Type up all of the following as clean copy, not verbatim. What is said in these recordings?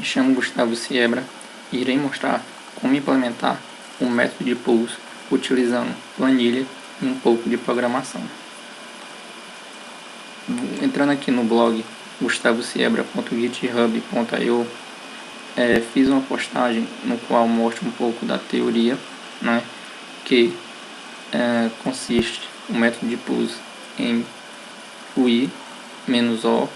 Me chamo Gustavo Siebra e irei mostrar como implementar um método de pulso utilizando planilha e um pouco de programação. Entrando aqui no blog gustavosiebra.github.io, fiz uma postagem no qual mostro um pouco da teoria, né, que consiste o método de pulso em UI menos O,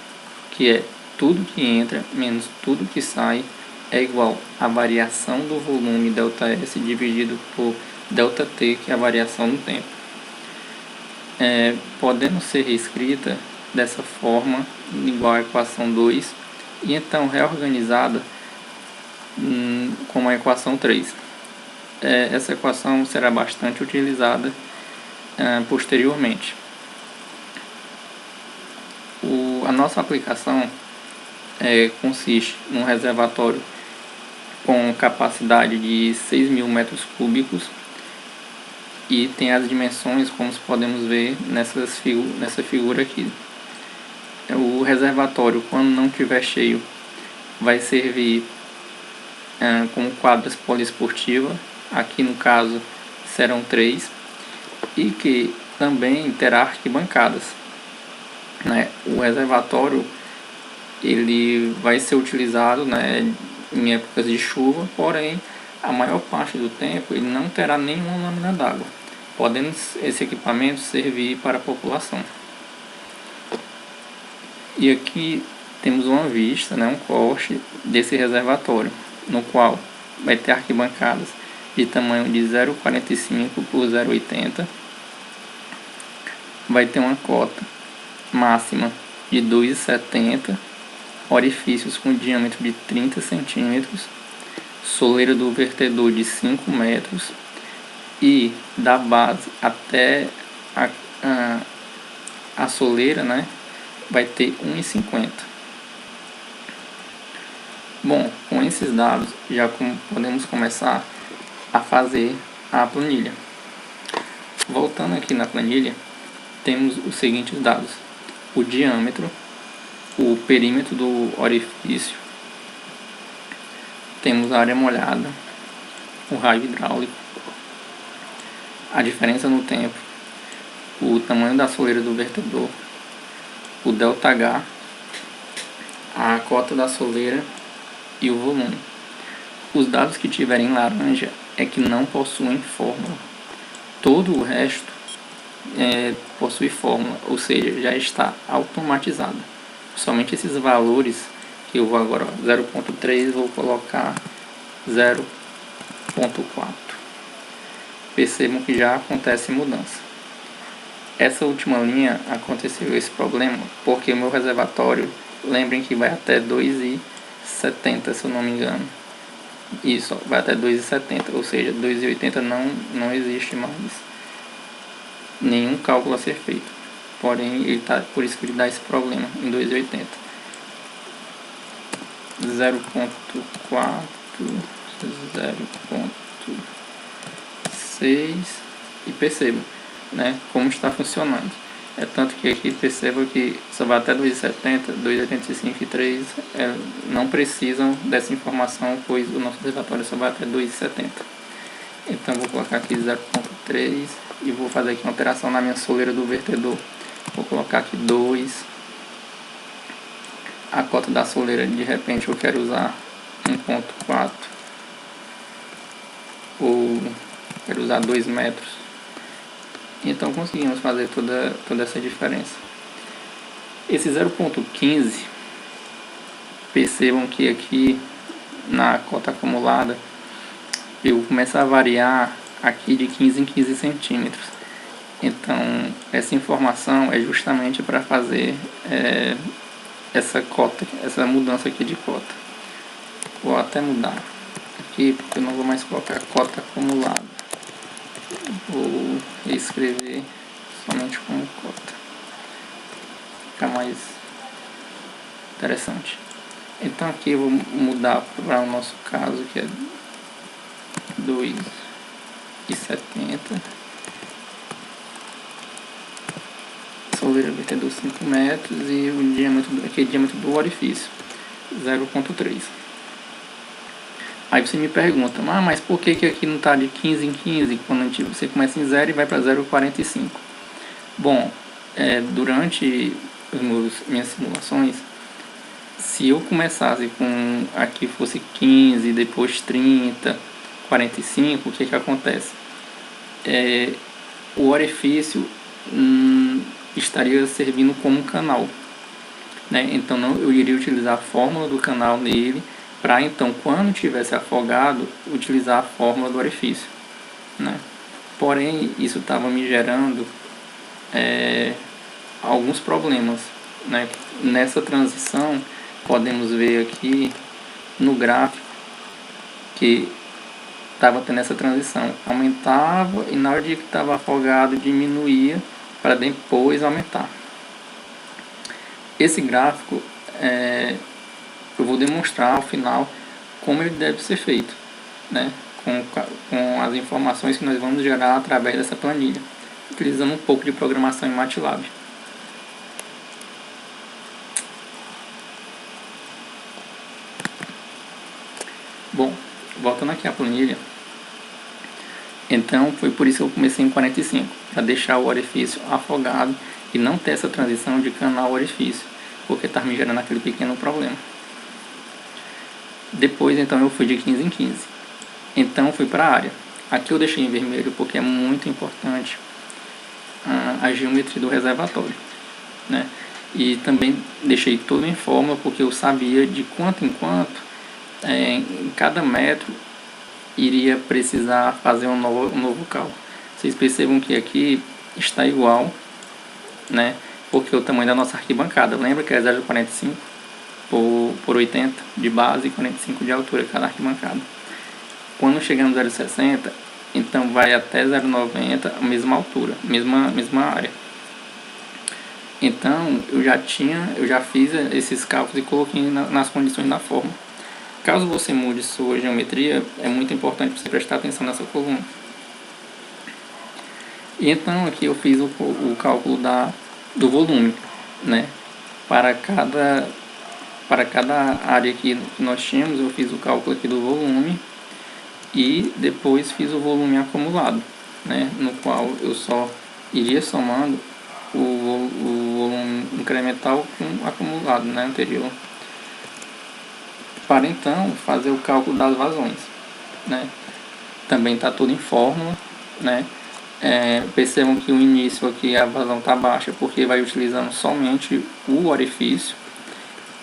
que é tudo que entra menos tudo que sai, é igual à variação do volume ΔS dividido por ΔT, que é a variação do tempo. Podendo ser reescrita dessa forma, igual à equação 2, e então reorganizada como a equação 3. Essa equação será bastante utilizada posteriormente. A nossa aplicação consiste num reservatório com capacidade de 6.000 metros cúbicos e tem as dimensões como podemos ver nessa figura aqui. O reservatório, quando não estiver cheio, vai servir como quadras poliesportiva, aqui no caso serão 3, e que também terá arquibancadas. O reservatório ele vai ser utilizado em épocas de chuva, porém a maior parte do tempo ele não terá nenhuma lâmina d'água, podendo esse equipamento servir para a população. E aqui temos uma vista, um corte desse reservatório, no qual vai ter arquibancadas de tamanho de 0,45 por 0,80, vai ter uma cota máxima de 2,70, orifícios com diâmetro de 30 centímetros, soleira do vertedor de 5 metros e da base até a soleira vai ter 1,50. Bom, com esses dados já podemos começar a fazer a planilha. Voltando aqui na planilha, temos os seguintes dados: o diâmetro, o perímetro do orifício, temos a área molhada, o raio hidráulico, a diferença no tempo, o tamanho da soleira do vertedor, o ΔH, a cota da soleira e o volume. Os dados que tiverem em laranja é que não possuem fórmula. Todo o resto possui fórmula, ou seja, já está automatizado. Somente esses valores que eu vou agora 0.3 vou colocar 0.4. Percebam que já acontece mudança. Essa última linha aconteceu esse problema porque o meu reservatório, lembrem que vai até 2,70, se eu não me engano. Isso, vai até 2,70, ou seja, 2,80 não existe mais nenhum cálculo a ser feito. Porém, por isso que ele dá esse problema em 2,80. 0.4, 0.6 e percebam como está funcionando. Tanto que aqui percebam que só vai até 2,70, 2,85 e 3 não precisam dessa informação, pois o nosso reservatório só vai até 2,70. Então vou colocar aqui 0.3 e vou fazer aqui uma alteração na minha soleira do vertedor. Vou colocar aqui 2. A cota da soleira, de repente eu quero usar 1.4 ou quero usar 2 metros. Então conseguimos fazer toda essa diferença. Esse 0.15, percebam que aqui na cota acumulada eu começo a variar aqui de 15 em 15 centímetros. Então essa informação é justamente para fazer essa mudança aqui de cota. Vou até mudar aqui porque eu não vou mais colocar cota acumulada. Vou escrever somente como cota. Fica mais interessante. Então aqui eu vou mudar para o nosso caso, que é 2,70. Soleira vertedor 5 metros e o diâmetro do orifício 0.3. Aí você me pergunta, mas por que aqui não está de 15 em 15, quando você começa em 0 e vai para 0,45? Bom, durante minhas simulações, se eu começasse com aqui fosse 15, depois 30, 45, o que acontece? O orifício estaria servindo como um canal, né? Então eu iria utilizar a fórmula do canal nele, para então, quando tivesse afogado, utilizar a fórmula do orifício, né? Porém, isso estava me gerando alguns problemas, né? Nessa transição, podemos ver aqui no gráfico que estava tendo essa transição, aumentava e na hora de que estava afogado diminuía para depois aumentar. Esse gráfico eu vou demonstrar ao final como ele deve ser feito, né? Com as informações que nós vamos gerar através dessa planilha, utilizando um pouco de programação em MATLAB. Bom, voltando aqui à planilha, então foi por isso que eu comecei em 45, para deixar o orifício afogado e não ter essa transição de canal-orifício, porque está me gerando aquele pequeno problema. Depois, então, eu fui de 15 em 15. Então, fui para a área. Aqui eu deixei em vermelho porque é muito importante a geometria do reservatório, né? E também deixei tudo em fórmula porque eu sabia de quanto em quanto, em cada metro, iria precisar fazer um novo cálculo. Vocês percebam que aqui está igual, né? Porque o tamanho da nossa arquibancada, lembra que é 0,45 por 80 de base e 45 de altura cada arquibancada. Quando chegamos no 0,60, então vai até 0,90 a mesma altura, mesma área. Então eu já fiz esses cálculos e coloquei nas condições da fórmula. Caso você mude sua geometria, é muito importante você prestar atenção nessa coluna. E então aqui eu fiz o cálculo do volume, né? Para cada área que nós tínhamos, eu fiz o cálculo aqui do volume e depois fiz o volume acumulado, né? No qual eu só iria somando o volume incremental com o acumulado, né? Anterior, para então fazer o cálculo das vazões, né? Também está tudo em fórmula, né? Percebam que o início aqui a vazão está baixa porque vai utilizando somente o orifício.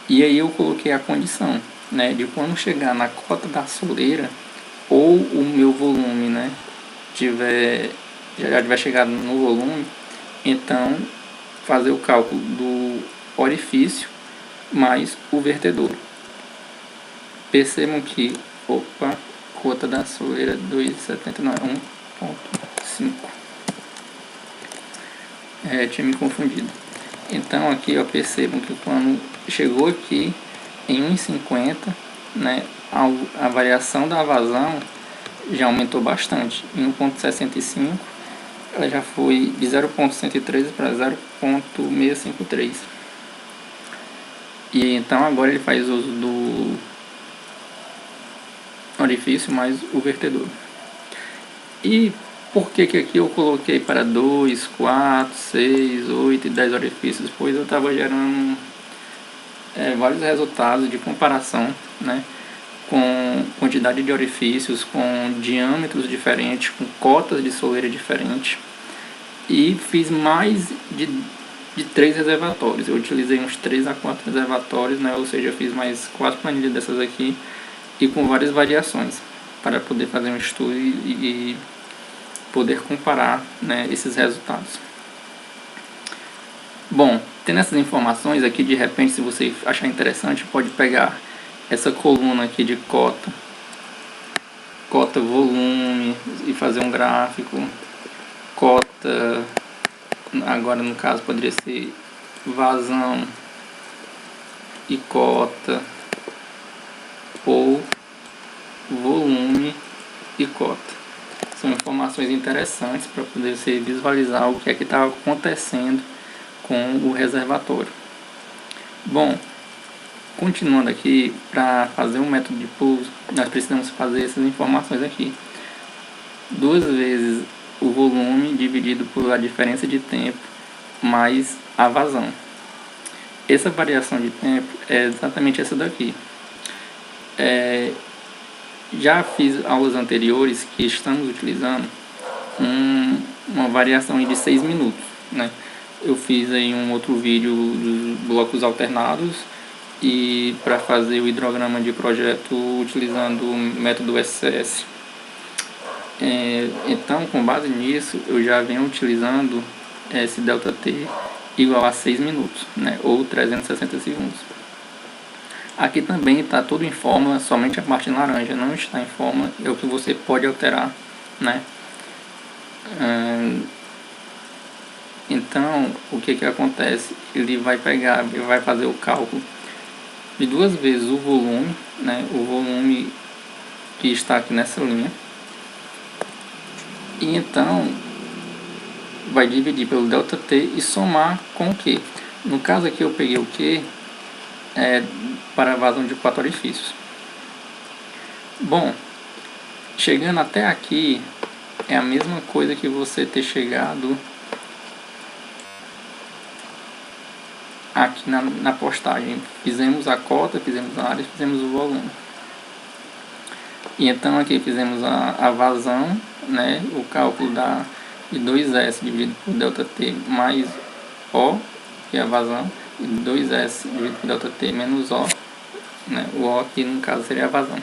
E aí eu coloquei a condição, né, de quando chegar na cota da soleira ou o meu volume, né, já tiver chegado no volume, então fazer o cálculo do orifício mais o vertedor. Percebam que, cota da soleira 2,79, 1,5. Tinha me confundido. Então aqui eu percebo que quando chegou aqui em 1,50, né, a variação da vazão já aumentou bastante. Em 1,65 ela já foi de 0,113 para 0,653. E então agora ele faz uso do orifício mais o vertedor. E por que aqui eu coloquei para 2, 4, 6, 8 e 10 orifícios? Pois eu estava gerando vários resultados de comparação, né, com quantidade de orifícios, com diâmetros diferentes, com cotas de soleira diferentes, e fiz mais de 3 reservatórios. Eu utilizei uns 3 a 4 reservatórios, né, ou seja, fiz mais 4 planilhas dessas aqui e com várias variações para poder fazer um estudo e poder comparar, né, esses resultados. Bom, tendo essas informações aqui, de repente, se você achar interessante, pode pegar essa coluna aqui de cota volume e fazer um gráfico, cota, agora no caso poderia ser vazão e cota, ou volume e cota. São informações interessantes para poder você visualizar o que é que está acontecendo com o reservatório. Bom, Continuando aqui, para fazer um método de pouso, nós precisamos fazer essas informações aqui. 2 vezes o volume dividido pela diferença de tempo mais a vazão. Essa variação de tempo é exatamente essa daqui. Já fiz aulas anteriores que estamos utilizando uma variação de 6 minutos, né? Eu fiz aí um outro vídeo dos blocos alternados e para fazer o hidrograma de projeto utilizando o método SCS. Então, com base nisso, eu já venho utilizando esse ΔT igual a 6 minutos, né? Ou 360 segundos. Aqui também está tudo em fórmula, somente a parte laranja não está em fórmula, é o que você pode alterar, né? Então, o que acontece? Ele vai fazer o cálculo de 2 vezes o volume, né? O volume que está aqui nessa linha. E então, vai dividir pelo ΔT e somar com o Q. No caso aqui eu peguei o Q para a vazão de 4 orifícios. Bom, chegando até aqui, é a mesma coisa que você ter chegado aqui na postagem. Fizemos a cota, fizemos a área, fizemos o volume. E então aqui fizemos a vazão, né? O cálculo de 2S dividido por ΔT mais O, que é a vazão, e 2S dividido por ΔT menos O, né? O O aqui no caso seria a vazão.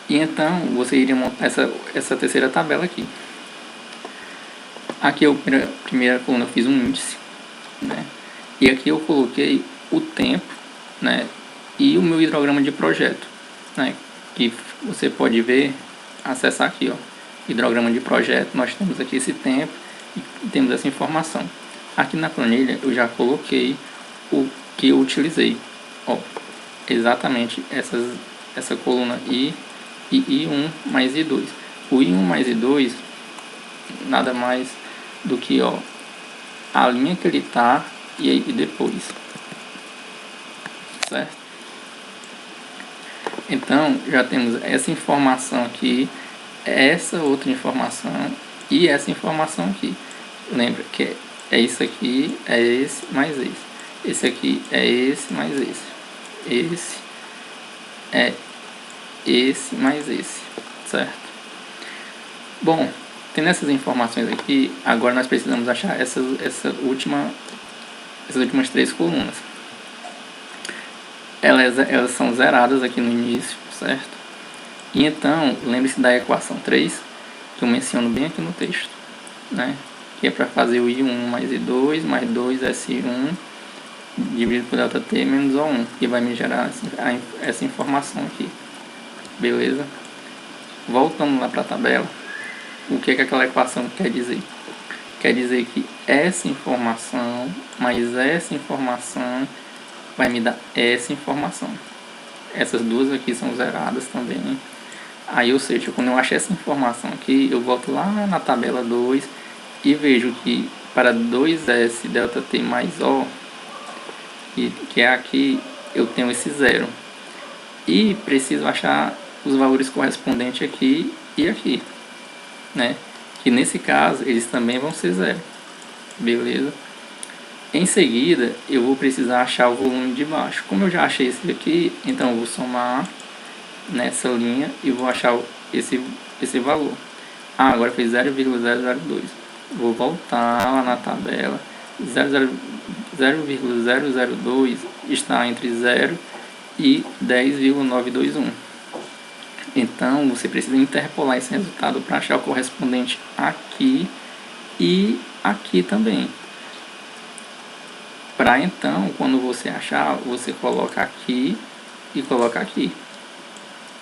E então você iria montar essa terceira tabela aqui. Aqui a primeira coluna eu fiz um índice, né? E aqui eu coloquei o tempo, né? E o meu hidrograma de projeto, né? Que você pode ver, acessar aqui, ó, hidrograma de projeto. Nós temos aqui esse tempo e temos essa informação. Aqui na planilha eu já coloquei o que eu utilizei, ó, exatamente essa coluna I e I1 mais I2. O I1 mais I2 nada mais do que, ó, a linha que ele tá e depois, certo? Então já temos essa informação aqui, essa outra informação e essa informação aqui. Lembra que é isso aqui, é esse mais esse. Esse aqui é esse mais esse. Esse é esse mais esse, certo? Bom, tendo essas informações aqui, agora nós precisamos achar essas últimas 3 colunas. Elas são zeradas aqui no início, certo? E então, lembre-se da equação 3, que eu menciono bem aqui no texto, né? Que é para fazer o I1 mais I2 mais 2S1 dividido por ΔT menos O1, que vai me gerar essa informação aqui. Beleza? Voltando lá para a tabela, o que aquela equação quer dizer? Quer dizer que essa informação mais essa informação vai me dar essa informação. Essas duas aqui são zeradas também. Aí, ou seja, quando eu achar essa informação aqui, eu volto lá na tabela 2 e vejo que para 2S ΔT mais O, que é aqui, eu tenho esse zero. E preciso achar os valores correspondentes aqui e aqui, né? Que nesse caso, eles também vão ser zero. Beleza? Em seguida, eu vou precisar achar o volume de baixo. Como eu já achei esse aqui, então eu vou somar nessa linha e vou achar esse valor. Agora foi 0,002. Vou voltar lá na tabela. 0,002 está entre 0 e 10,921. Então, você precisa interpolar esse resultado para achar o correspondente aqui e aqui também. Para então, quando você achar, você coloca aqui e coloca aqui.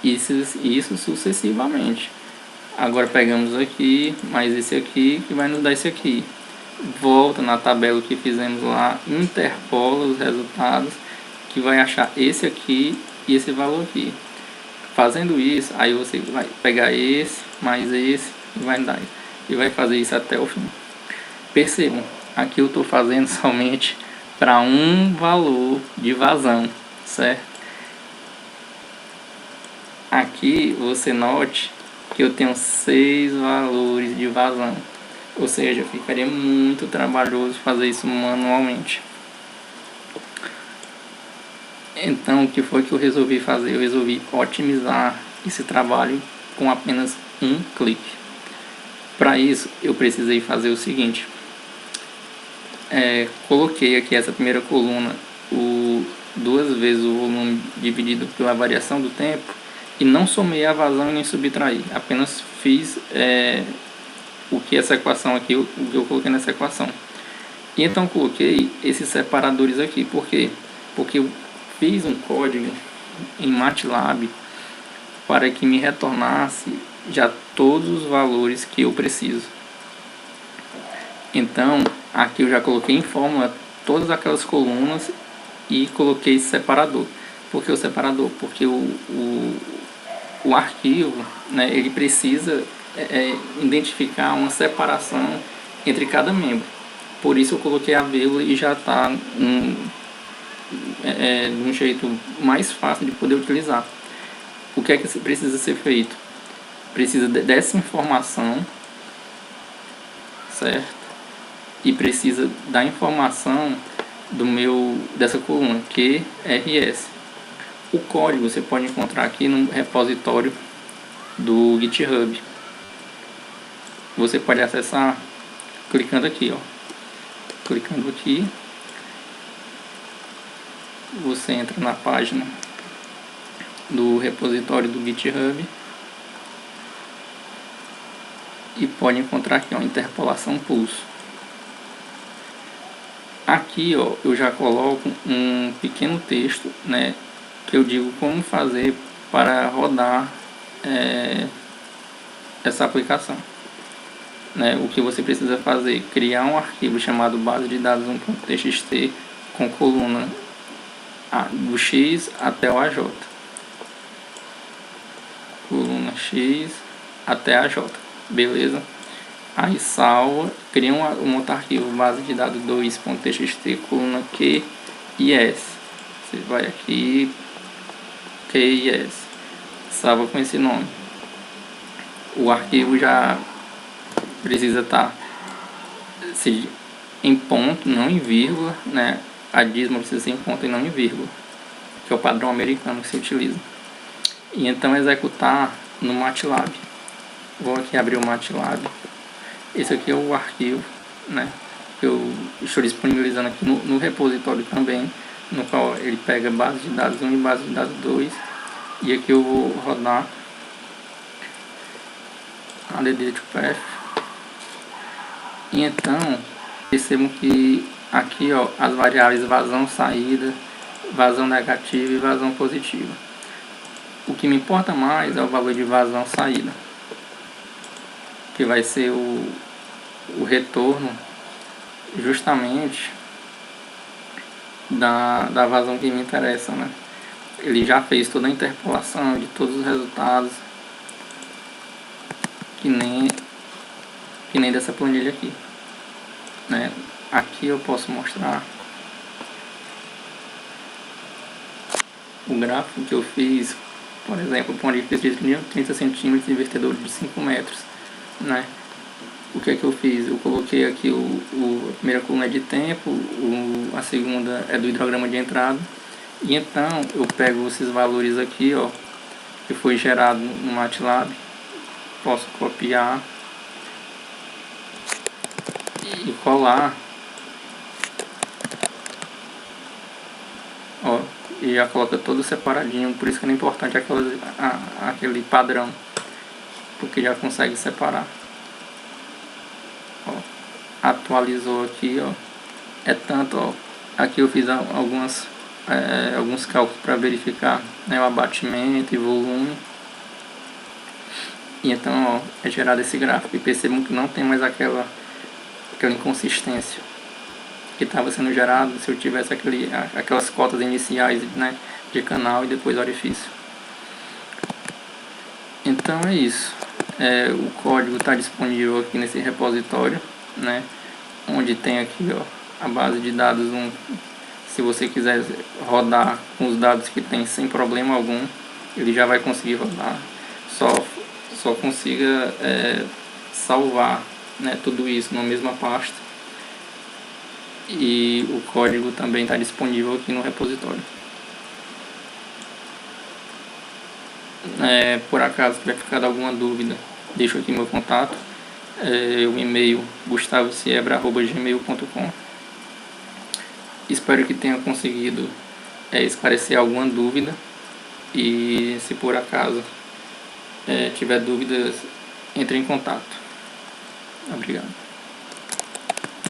Isso sucessivamente. Agora pegamos aqui, mais esse aqui, que vai nos dar esse aqui. Volta na tabela que fizemos lá, interpola os resultados, que vai achar esse aqui e esse valor aqui. Fazendo isso, aí você vai pegar esse, mais esse, e vai dar. E vai fazer isso até o fim. Percebam, aqui eu estou fazendo somente para um valor de vazão, certo? Aqui você note que eu tenho 6 valores de vazão, ou seja, ficaria muito trabalhoso fazer isso manualmente. Então, o que foi que eu resolvi fazer? Eu resolvi otimizar esse trabalho com apenas um clique. Para isso, eu precisei fazer o seguinte: coloquei aqui essa primeira coluna, duas vezes o volume dividido pela variação do tempo, e não somei a vazão e nem subtraí, apenas fiz o que essa equação aqui, o que eu coloquei nessa equação. E então coloquei esses separadores aqui. Por quê? Porque eu fiz um código em MATLAB para que me retornasse já todos os valores que eu preciso. Então aqui eu já coloquei em fórmula todas aquelas colunas e coloquei separador. Por que o separador? Porque o arquivo, né, ele precisa identificar uma separação entre cada membro. Por isso eu coloquei a vírgula e já está de um jeito mais fácil de poder utilizar. O que é que precisa ser feito? Precisa dessa informação, certo? E precisa da informação dessa coluna QRS. O código você pode encontrar aqui no repositório do GitHub. Você pode acessar clicando aqui, ó. Clicando aqui, você entra na página do repositório do GitHub e pode encontrar aqui, ó, interpolação pulso. Aqui, ó, eu já coloco um pequeno texto, né, que eu digo como fazer para rodar essa aplicação. Né, o que você precisa fazer: criar um arquivo chamado base de dados 1.txt com coluna do X até o AJ. Coluna X até AJ. Beleza? Aí salva, cria um outro arquivo base de dados 2.txt, coluna Q e S. Você vai aqui, Q e S. Salva com esse nome. O arquivo já precisa estar em ponto, não em vírgula, né? A dízima precisa ser em ponto e não em vírgula, que é o padrão americano que se utiliza. E então executar no MATLAB. Vou aqui abrir o MATLAB. Esse aqui é o arquivo, né, que eu estou disponibilizando aqui no repositório também, no qual ele pega base de dados 1 e base de dados 2. E aqui eu vou rodar add to path. E então percebam que aqui, ó, as variáveis vazão saída, vazão negativa e vazão positiva. O que me importa mais é o valor de vazão saída, que vai ser o retorno justamente da vazão que me interessa, né? Ele já fez toda a interpolação de todos os resultados, que nem dessa planilha aqui, né? Aqui eu posso mostrar o gráfico que eu fiz, por exemplo, com uma diretriz de 30 centímetros e invertedor de 5 metros, né? O que é que eu fiz? Eu coloquei aqui a primeira coluna é de tempo, a segunda é do hidrograma de entrada, e então eu pego esses valores aqui, ó, que foi gerado no MATLAB, posso copiar e colar, ó, e já coloca todo separadinho. Por isso que é importante aquele padrão, porque já consegue separar. Ó, atualizou aqui, ó, tanto, ó, aqui eu fiz alguns cálculos para verificar, né, o abatimento e volume. E então, ó, é gerado esse gráfico, e percebam que não tem mais aquela inconsistência que estava sendo gerado se eu tivesse aquelas cotas iniciais, né, de canal e depois orifício. Então é isso. O código está disponível aqui nesse repositório, né, onde tem aqui, ó, a base de dados se você quiser rodar com os dados que tem sem problema algum, ele já vai conseguir rodar. Só consiga salvar, né, tudo isso numa mesma pasta. E o código também está disponível aqui no repositório. Por acaso tiver ficado alguma dúvida, deixo aqui meu contato. O e-mail gustavo.siebra@gmail.com. Espero que tenha conseguido esclarecer alguma dúvida. E se por acaso tiver dúvidas, entre em contato. Obrigado.